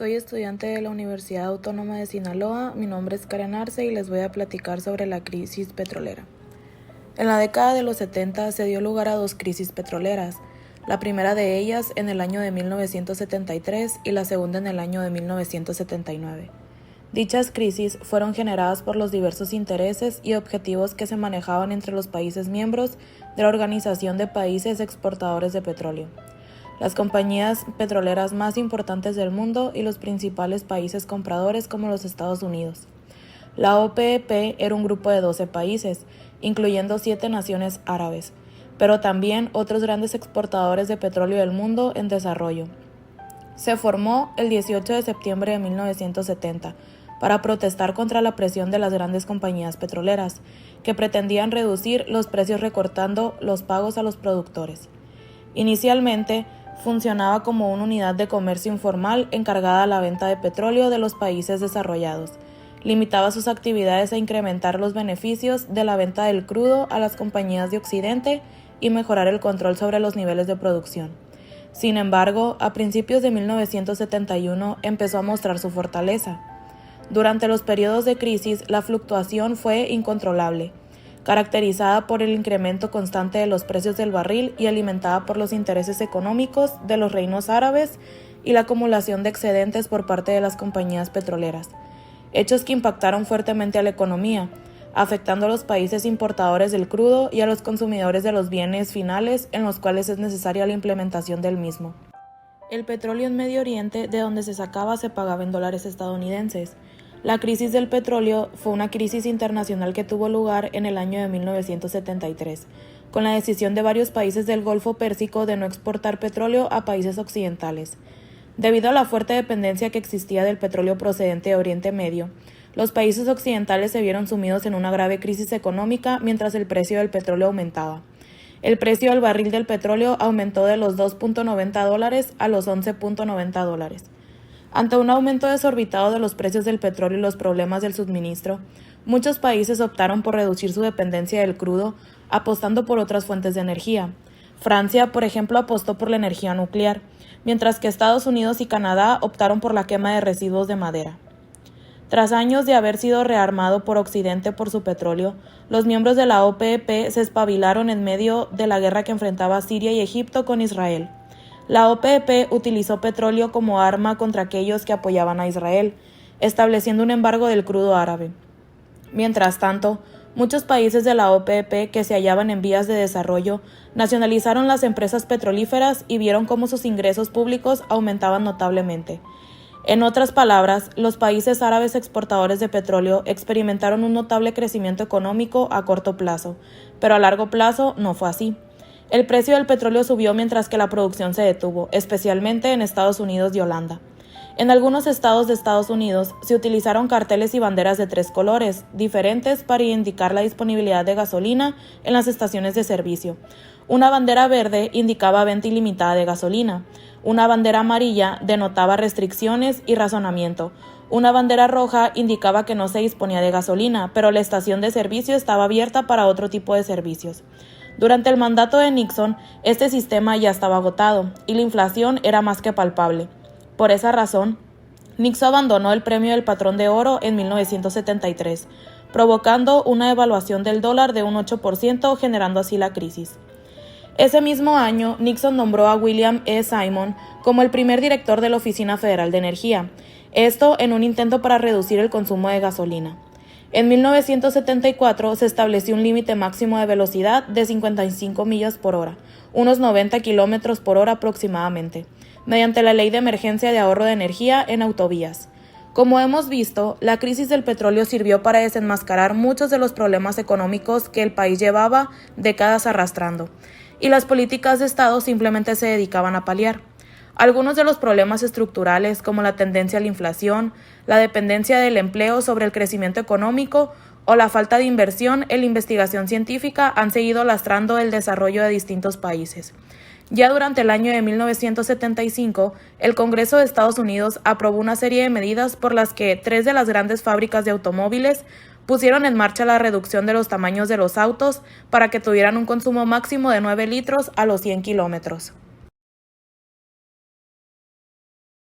Soy estudiante de la Universidad Autónoma de Sinaloa, mi nombre es Karen Arce y les voy a platicar sobre la crisis petrolera. En la década de los 70 se dio lugar a dos crisis petroleras, la primera de ellas en el año de 1973 y la segunda en el año de 1979. Dichas crisis fueron generadas por los diversos intereses y objetivos que se manejaban entre los países miembros de la Organización de Países Exportadores de Petróleo, las compañías petroleras más importantes del mundo y los principales países compradores como los Estados Unidos. La OPEP era un grupo de 12 países, incluyendo 7 naciones árabes, pero también otros grandes exportadores de petróleo del mundo en desarrollo. Se formó el 18 de septiembre de 1970 para protestar contra la presión de las grandes compañías petroleras, que pretendían reducir los precios recortando los pagos a los productores. Inicialmente, funcionaba como una unidad de comercio informal encargada a la venta de petróleo de los países desarrollados. Limitaba sus actividades a incrementar los beneficios de la venta del crudo a las compañías de Occidente y mejorar el control sobre los niveles de producción. Sin embargo, a principios de 1971 empezó a mostrar su fortaleza. Durante los periodos de crisis, la fluctuación fue incontrolable, caracterizada por el incremento constante de los precios del barril y alimentada por los intereses económicos de los reinos árabes y la acumulación de excedentes por parte de las compañías petroleras, hechos que impactaron fuertemente a la economía, afectando a los países importadores del crudo y a los consumidores de los bienes finales en los cuales es necesaria la implementación del mismo. El petróleo en Medio Oriente, de donde se sacaba, se pagaba en dólares estadounidenses. La crisis del petróleo fue una crisis internacional que tuvo lugar en el año de 1973, con la decisión de varios países del Golfo Pérsico de no exportar petróleo a países occidentales. Debido a la fuerte dependencia que existía del petróleo procedente de Oriente Medio, los países occidentales se vieron sumidos en una grave crisis económica mientras el precio del petróleo aumentaba. El precio del barril del petróleo aumentó de los $2.90 a los $11.90. Ante un aumento desorbitado de los precios del petróleo y los problemas del suministro, muchos países optaron por reducir su dependencia del crudo, apostando por otras fuentes de energía. Francia, por ejemplo, apostó por la energía nuclear, mientras que Estados Unidos y Canadá optaron por la quema de residuos de madera. Tras años de haber sido rearmado por Occidente por su petróleo, los miembros de la OPEP se espabilaron en medio de la guerra que enfrentaba Siria y Egipto con Israel. La OPEP utilizó petróleo como arma contra aquellos que apoyaban a Israel, estableciendo un embargo del crudo árabe. Mientras tanto, muchos países de la OPEP que se hallaban en vías de desarrollo nacionalizaron las empresas petrolíferas y vieron cómo sus ingresos públicos aumentaban notablemente. En otras palabras, los países árabes exportadores de petróleo experimentaron un notable crecimiento económico a corto plazo, pero a largo plazo no fue así. El precio del petróleo subió mientras que la producción se detuvo, especialmente en Estados Unidos y Holanda. En algunos estados de Estados Unidos se utilizaron carteles y banderas de 3 colores diferentes para indicar la disponibilidad de gasolina en las estaciones de servicio. Una bandera verde indicaba venta ilimitada de gasolina. Una bandera amarilla denotaba restricciones y razonamiento. Una bandera roja indicaba que no se disponía de gasolina, pero la estación de servicio estaba abierta para otro tipo de servicios. Durante el mandato de Nixon, este sistema ya estaba agotado y la inflación era más que palpable. Por esa razón, Nixon abandonó el premio del patrón de oro en 1973, provocando una devaluación del dólar de un 8%, generando así la crisis. Ese mismo año, Nixon nombró a William E. Simon como el primer director de la Oficina Federal de Energía, esto en un intento para reducir el consumo de gasolina. En 1974 se estableció un límite máximo de velocidad de 55 millas por hora, unos 90 kilómetros por hora aproximadamente, mediante la Ley de Emergencia de Ahorro de Energía en Autovías. Como hemos visto, la crisis del petróleo sirvió para desenmascarar muchos de los problemas económicos que el país llevaba décadas arrastrando, y las políticas de Estado simplemente se dedicaban a paliar. Algunos de los problemas estructurales, como la tendencia a la inflación, la dependencia del empleo sobre el crecimiento económico o la falta de inversión en la investigación científica, han seguido lastrando el desarrollo de distintos países. Ya durante el año de 1975, el Congreso de Estados Unidos aprobó una serie de medidas por las que 3 de las grandes fábricas de automóviles pusieron en marcha la reducción de los tamaños de los autos para que tuvieran un consumo máximo de 9 litros a los 100 kilómetros.